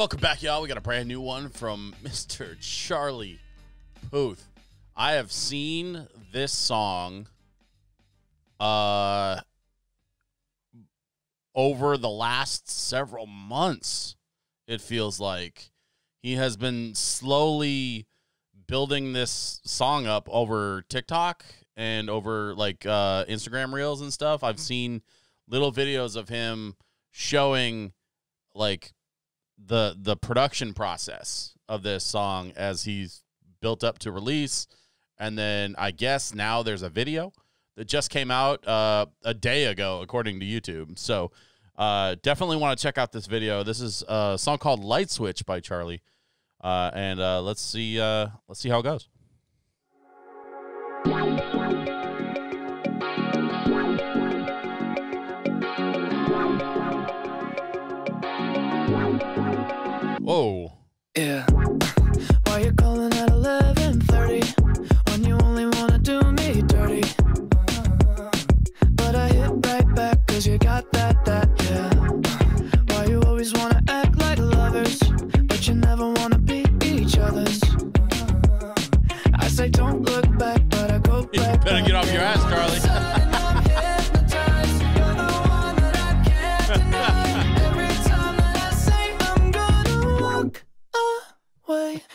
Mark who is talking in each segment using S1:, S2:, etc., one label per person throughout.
S1: Welcome back, y'all. We got a brand new one from Mr. Charlie Puth. I have seen this song over the last several months, it feels like. He has been slowly building this song up over TikTok and over like Instagram Reels and stuff. I've seen little videos of him showing like the production process of this song as he's built up to release. And then I guess now there's a video that just came out a day ago, according to YouTube. So definitely want to check out this video. This is a song called Light Switch by Charlie. And let's see how it goes. Whoa.
S2: Yeah. Why you calling at 11:30 when you only wanna do me dirty? But I hit right back 'cause you got that, yeah. Why you always wanna act like lovers, but you never wanna be each other's? I say don't look back, but I go back.
S1: You better get off your ass, Charlie.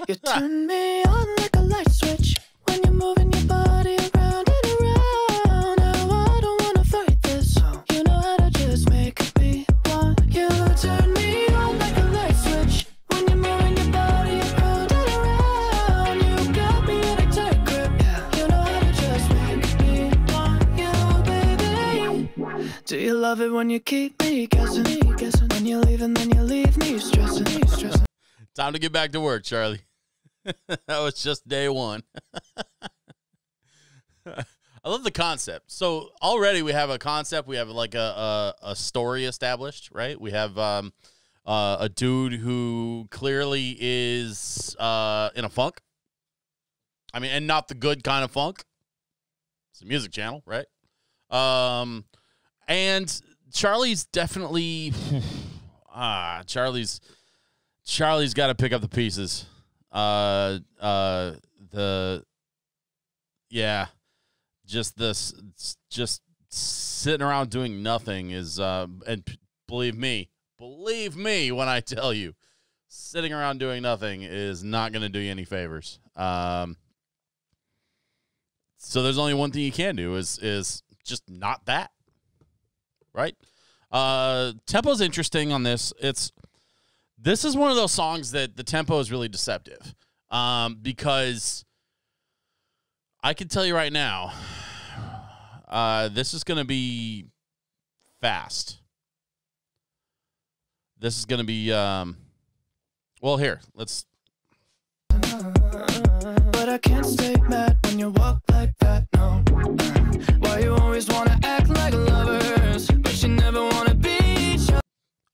S2: You turn me on like a light switch when you're moving your body around and around. Now I don't wanna fight this. You know how to just make me want you. Turn me on like a light switch when you're moving your body around and around. You got me in a tight grip. You know how to just make me want you, baby. Do you love it when you keep me guessing? When you leave and then you leave me stressing.
S1: Time to get back to work, Charlie. That was just day one. I love the concept. So already we have a concept. We have like a story established, right? We have a dude who clearly is in a funk. I mean, and not the good kind of funk. It's a music channel, right? And Charlie's definitely Charlie's got to pick up the pieces. Just sitting around doing nothing is, and believe me when I tell you, sitting around doing nothing is not going to do you any favors. So there's only one thing you can do is just not that, right? Tempo's interesting on this. This is one of those songs that the tempo is really deceptive, because I can tell you right now, this is going to be fast. This is going to be, well, here, let's.
S2: But I can't stay mad when you walk like that, no. Why you always want to act like lovers, but you never want to be each other.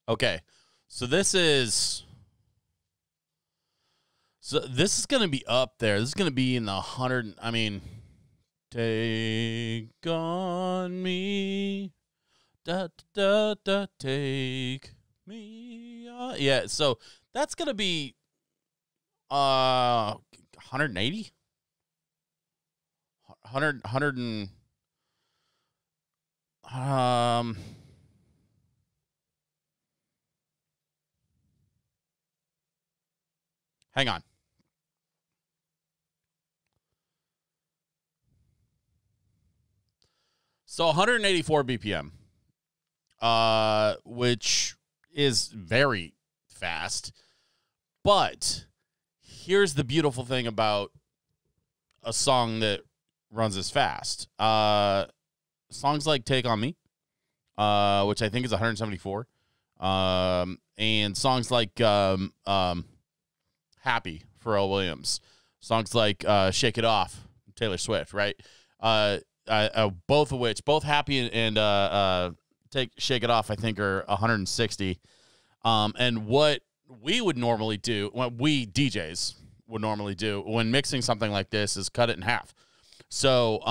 S1: Okay. So this is going to be up there. This is going to be in the 100. I mean, take on me, da da da, take me on. Yeah. So that's going to be 180, 100 and hang on. So 184 BPM, which is very fast. But here's the beautiful thing about a song that runs as fast. Songs like Take On Me, which I think is 174. And songs like Happy, Pharrell Williams. Songs like Shake It Off, Taylor Swift, right? Both of which, both Happy and Shake It Off, I think are 160. And what we would normally do, what we DJs would normally do when mixing something like this is cut it in half. So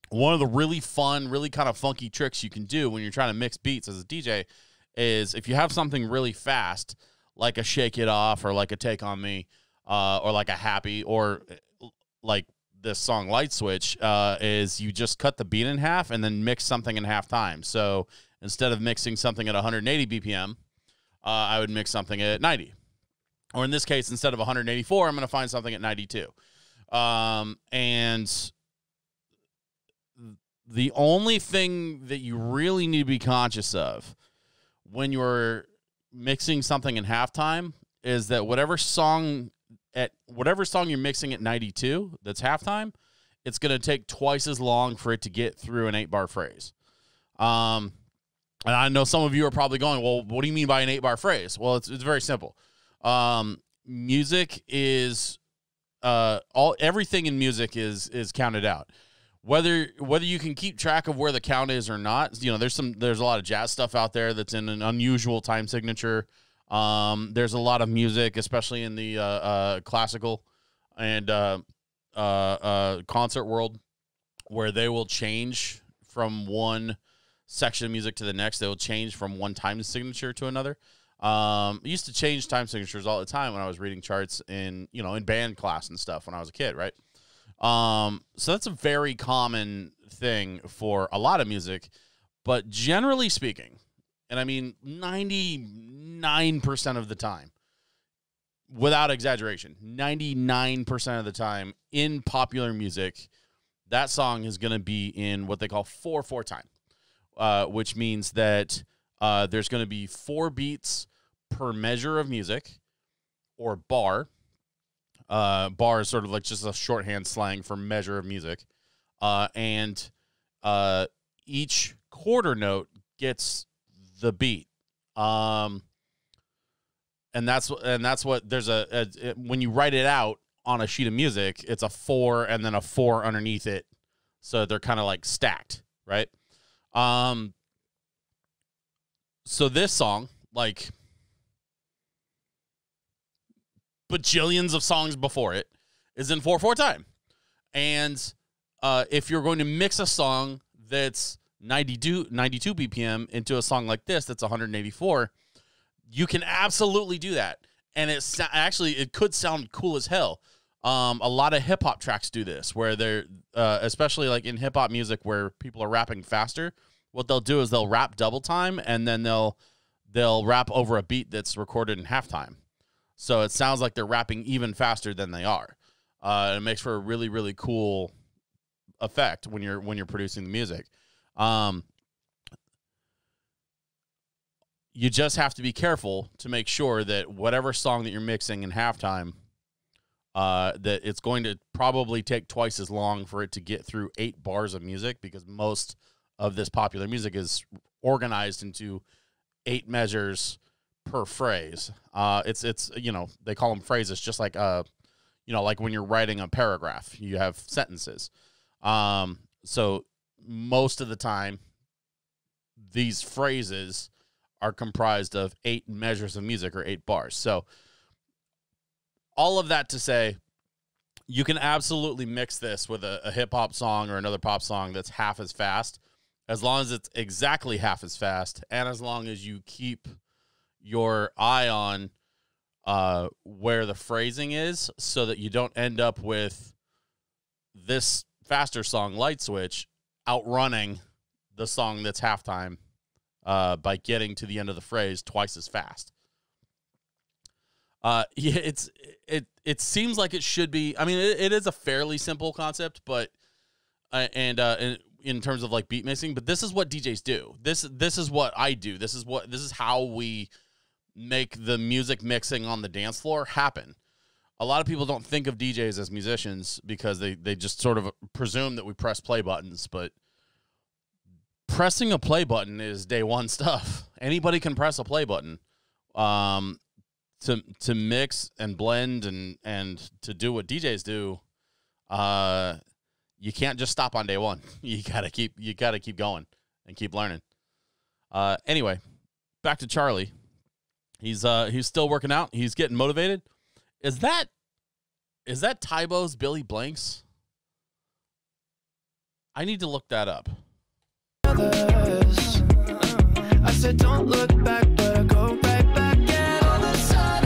S1: one of the really fun, really kind of funky tricks you can do when you're trying to mix beats as a DJ is if you have something really fast, like a Shake It Off or like a Take On Me, or like a Happy, or like this song Light Switch, is you just cut the beat in half and then mix something in half time. So instead of mixing something at 180 BPM, I would mix something at 90. Or in this case, instead of 184, I'm going to find something at 92. And the only thing that you really need to be conscious of when you're mixing something in halftime is that whatever song you're mixing at 92 that's halftime, it's going to take twice as long for it to get through an 8-bar phrase. And I know some of you are probably going, well, what do you mean by an 8-bar phrase? Well, it's very simple. Music is everything in music is counted out. Whether you can keep track of where the count is or not, you know, there's a lot of jazz stuff out there that's in an unusual time signature. There's a lot of music, especially in the classical and concert world, where they will change from one section of music to the next. They will change from one time signature to another. I used to change time signatures all the time when I was reading charts in band class and stuff when I was a kid, right? So that's a very common thing for a lot of music, but generally speaking, and I mean 99% of the time, without exaggeration, 99% of the time in popular music, that song is going to be in what they call 4/4 time, which means that there's going to be 4 beats per measure of music, or bar. Bar is sort of like just a shorthand slang for measure of music. And each quarter note gets the beat. And that's what there's when you write it out on a sheet of music, it's a 4 and then a 4 underneath it. So they're kind of like stacked, right? So this song, like bajillions of songs before it, is in 4/4 time. And if you're going to mix a song that's 92 BPM into a song like this that's 184, you can absolutely do that. And it could sound cool as hell. A lot of hip hop tracks do this, where they're especially like in hip hop music where people are rapping faster. What they'll do is they'll rap double time, and then they'll rap over a beat that's recorded in halftime. So it sounds like they're rapping even faster than they are. It makes for a really, really cool effect when you're producing the music. You just have to be careful to make sure that whatever song that you're mixing in halftime, that it's going to probably take twice as long for it to get through 8 bars of music, because most of this popular music is organized into 8 measures per phrase. It's they call them phrases, just like like when you're writing a paragraph, you have sentences. So most of the time, these phrases are comprised of 8 measures of music, or 8 bars. So all of that to say, you can absolutely mix this with a hip-hop song or another pop song that's half as fast, as long as it's exactly half as fast, and as long as you keep your eye on where the phrasing is, so that you don't end up with this faster song, Light Switch, outrunning the song that's halftime by getting to the end of the phrase twice as fast. It seems like it should be. I mean, it is a fairly simple concept, but in terms of like beat mixing, but this is what DJs do. This is what I do. This is how we make the music mixing on the dance floor happen. A lot of people don't think of DJs as musicians because they just sort of presume that we press play buttons, but pressing a play button is day one stuff. Anybody can press a play button. To mix and blend and to do what DJs do, you can't just stop on day one. You gotta keep going and keep learning. Anyway, back to Charlie. He's still working out. He's getting motivated. Is that Tybo's Billy Blanks? I need to look that up.
S2: I said don't look back, but I go right back, and all the time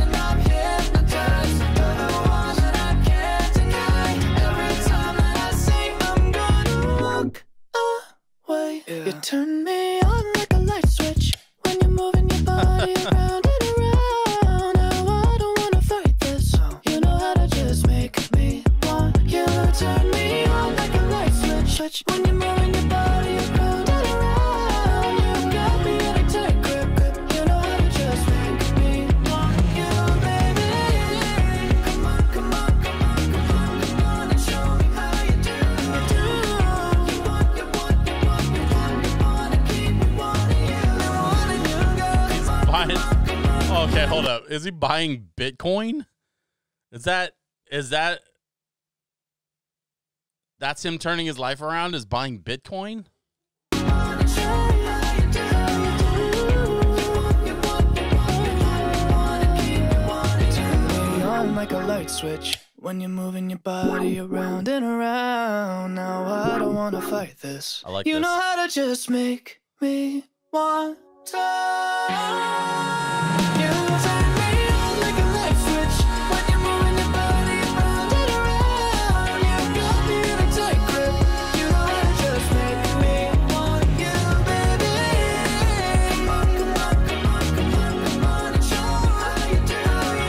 S2: turn me on like a light switch when you're moving your body around and around. Now I don't wanna fight this. You know how to just make me want you. Turn me on like a light switch when you're moving your body around and around. You got me in a tight grip. You know how to just make me want you, baby. Come on, come on, come on, come on, come on and show me how you do. You want, you want, you want, you want, you wanna keep me wanting you, wanting you, girl. Come on,
S1: Buying,
S2: come on, come on, come
S1: okay,
S2: on.
S1: hold up. Is he buying Bitcoin? Is that that's him turning his life around, is buying Bitcoin?
S2: Like a light switch when you're moving your body around and around. Now I don't wanna fight this.
S1: I like
S2: you
S1: this.
S2: know how to just make me want to. You turn me on like a light switch when you're moving your body around and around. You got me in a tight grip. You know how to just make me want you, baby. Come on, come on, come on, come on, come on and show me how you do. You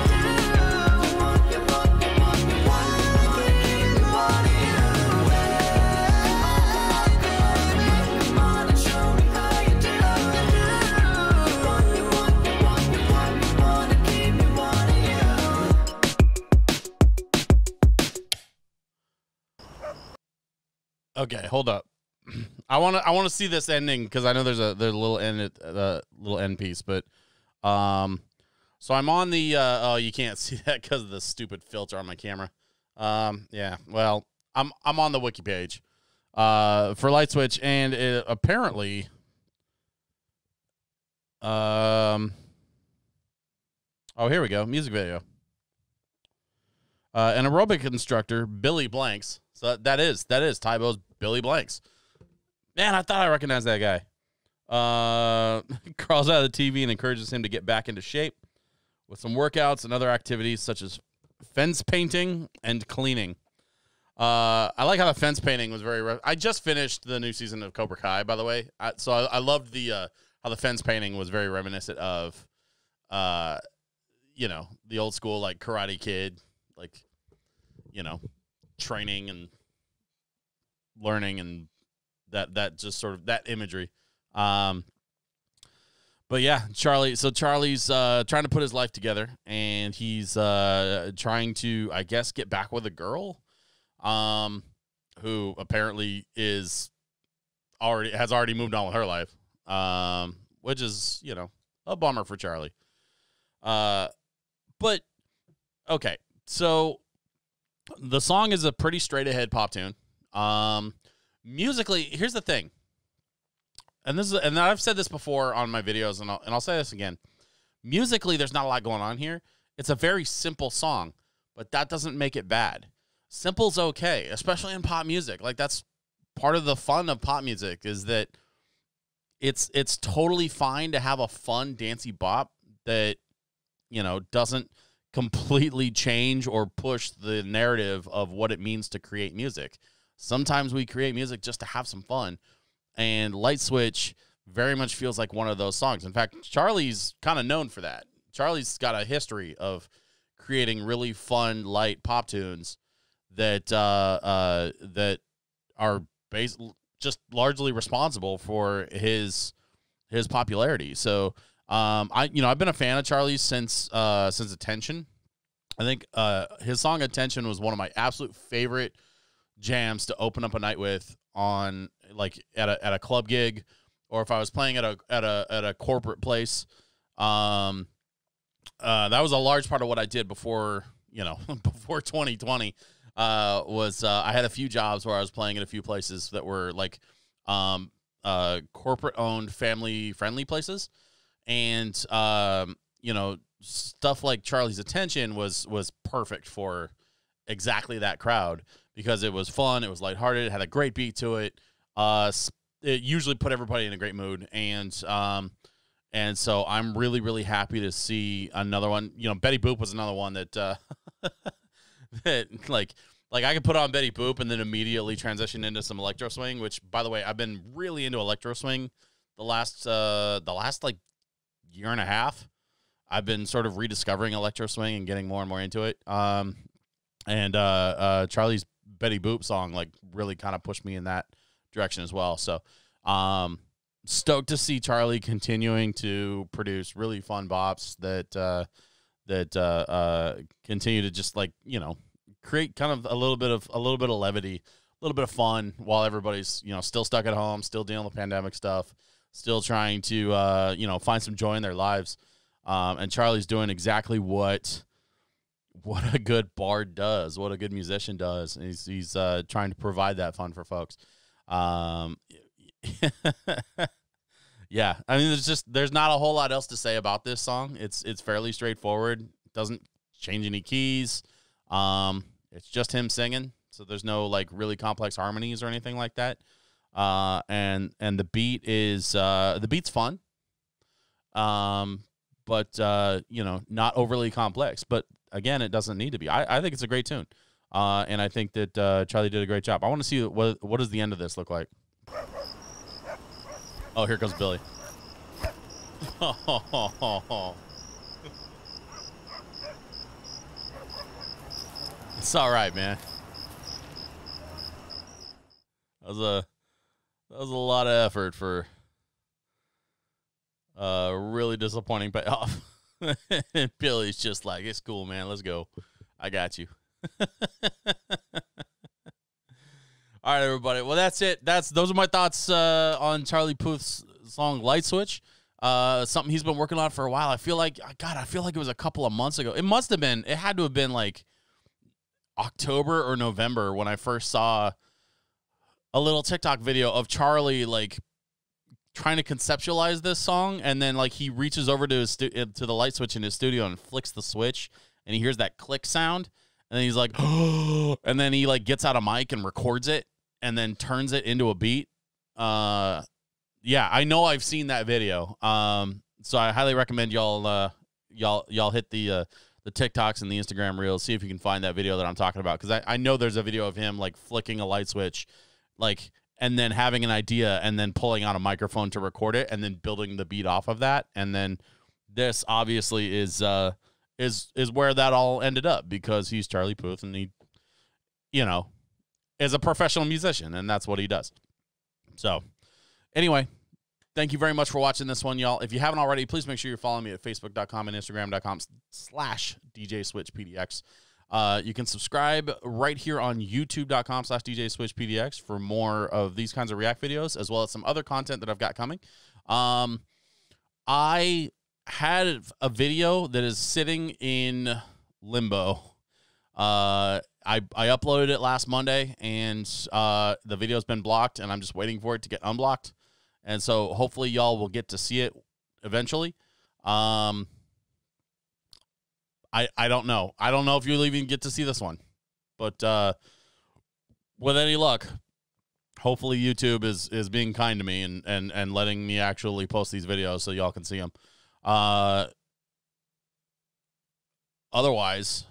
S2: want, you want, you want, you want, you wanna keep me wanting you. Come on and show me how you do. You want, you want, you want, you want, you wanna keep me wanting you.
S1: Okay, hold up. I want to see this ending because I know there's a little end piece, but so I'm on the oh, you can't see that because of the stupid filter on my camera. Yeah, well, I'm on the wiki page for Light Switch, and it apparently oh, here we go, music video. An aerobic instructor, Billy Blanks. So that is Tybo's Billy Blanks. Man, I thought I recognized that guy. Crawls out of the TV and encourages him to get back into shape with some workouts and other activities such as fence painting and cleaning. I like how the fence painting was very. I just finished the new season of Cobra Kai, by the way. So I loved the how the fence painting was very reminiscent of, you know, the old school like Karate Kid, like, you know, training and learning and that just sort of that imagery. But yeah, Charlie's trying to put his life together, and he's trying to, I guess, get back with a girl who apparently has already moved on with her life, which is, you know, a bummer for Charlie. But okay, so the song is a pretty straight ahead pop tune. Musically, here's the thing. And I've said this before on my videos, and I'll say this again. Musically, there's not a lot going on here. It's a very simple song, but that doesn't make it bad. Simple's okay, especially in pop music. Like, that's part of the fun of pop music, is that it's totally fine to have a fun, dancey bop that, you know, doesn't completely change or push the narrative of what it means to create music. Sometimes we create music just to have some fun, and Light Switch very much feels like one of those songs. In fact, Charlie's kind of known for that. Charlie's got a history of creating really fun, light pop tunes that that are just largely responsible for his popularity. So I've been a fan of Charlie's since Attention. I think his song Attention was one of my absolute favorite jams to open up a night with on, like, at a club gig, or if I was playing at a corporate place. That was a large part of what I did before 2020. I had a few jobs where I was playing at a few places that were like corporate owned, family friendly places, and stuff like Charlie's Attention was perfect for exactly that crowd, because it was fun, it was lighthearted, it had a great beat to it. It usually put everybody in a great mood, and so I'm really, really happy to see another one. You know, Betty Boop was another one that that, like, Like, I could put on Betty Boop and then immediately transition into some electro swing, which, by the way, I've been really into electro swing the last like year and a half. I've been sort of rediscovering electro swing and getting more and more into it. And Charlie's Betty Boop song like really kind of pushed me in that direction as well. So stoked to see Charlie continuing to produce really fun bops that continue to just, like, you know, create kind of a little bit of levity, a little bit of fun while everybody's, you know, still stuck at home, still dealing with pandemic stuff, still trying to you know, find some joy in their lives. And Charlie's doing exactly what a good bard does, what a good musician does. And he's trying to provide that fun for folks. Yeah, I mean, there's not a whole lot else to say about this song. It's fairly straightforward. It doesn't change any keys. It's just him singing, so there's no like really complex harmonies or anything like that. And the beat is the beat's fun. But you know, not overly complex. But again, it doesn't need to be. I think it's a great tune. And I think that Charlie did a great job. I want to see what does the end of this look like. Oh, here comes Billy. It's all right, man. That was a lot of effort for really disappointing payoff. And Billy's just like, it's cool, man. Let's go. I got you. All right, everybody. Well, that's it. Those are my thoughts on Charlie Puth's song Light Switch. Something he's been working on for a while. I feel like it was a couple of months ago. It had to have been like October or November when I first saw a little TikTok video of Charlie like trying to conceptualize this song, and then like he reaches over to to the light switch in his studio and flicks the switch, and he hears that click sound, and then he's like, oh, and then he like gets out a mic and records it, and then turns it into a beat. Yeah, I know I've seen that video. So I highly recommend y'all hit the TikToks and the Instagram reels, see if you can find that video that I'm talking about, because I know there's a video of him like flicking a light switch, like, and then having an idea and then pulling out a microphone to record it and then building the beat off of that. And then this obviously is where that all ended up, because he's Charlie Puth and he, you know, is a professional musician, and that's what he does. So anyway, thank you very much for watching this one, y'all. If you haven't already, please make sure you're following me at facebook.com and instagram.com/DJSwitchPDX. You can subscribe right here on youtube.com/DJSwitchPDX for more of these kinds of React videos, as well as some other content that I've got coming. I had a video that is sitting in limbo. I uploaded it last Monday, and the video's been blocked, and I'm just waiting for it to get unblocked. And so hopefully y'all will get to see it eventually. I don't know. I don't know if you'll even get to see this one. But with any luck, hopefully YouTube is being kind to me and letting me actually post these videos so y'all can see them. Otherwise,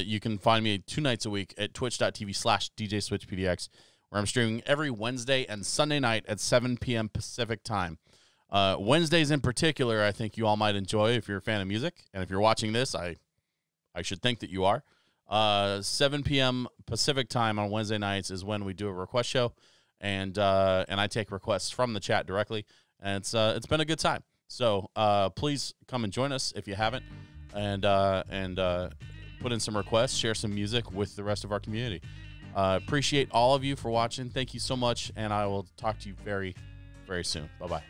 S1: you can find me 2 nights a week at twitch.tv/DJSwitchPDX, where I'm streaming every Wednesday and Sunday night at 7 p.m. Pacific time. Wednesdays in particular, I think you all might enjoy if you're a fan of music. And if you're watching this, I should think that you are. 7 p.m. Pacific time on Wednesday nights is when we do a request show, and I take requests from the chat directly, and it's been a good time. So please come and join us if you haven't, and put in some requests, share some music with the rest of our community. Appreciate all of you for watching. Thank you so much, and I will talk to you very, very soon. Bye-bye.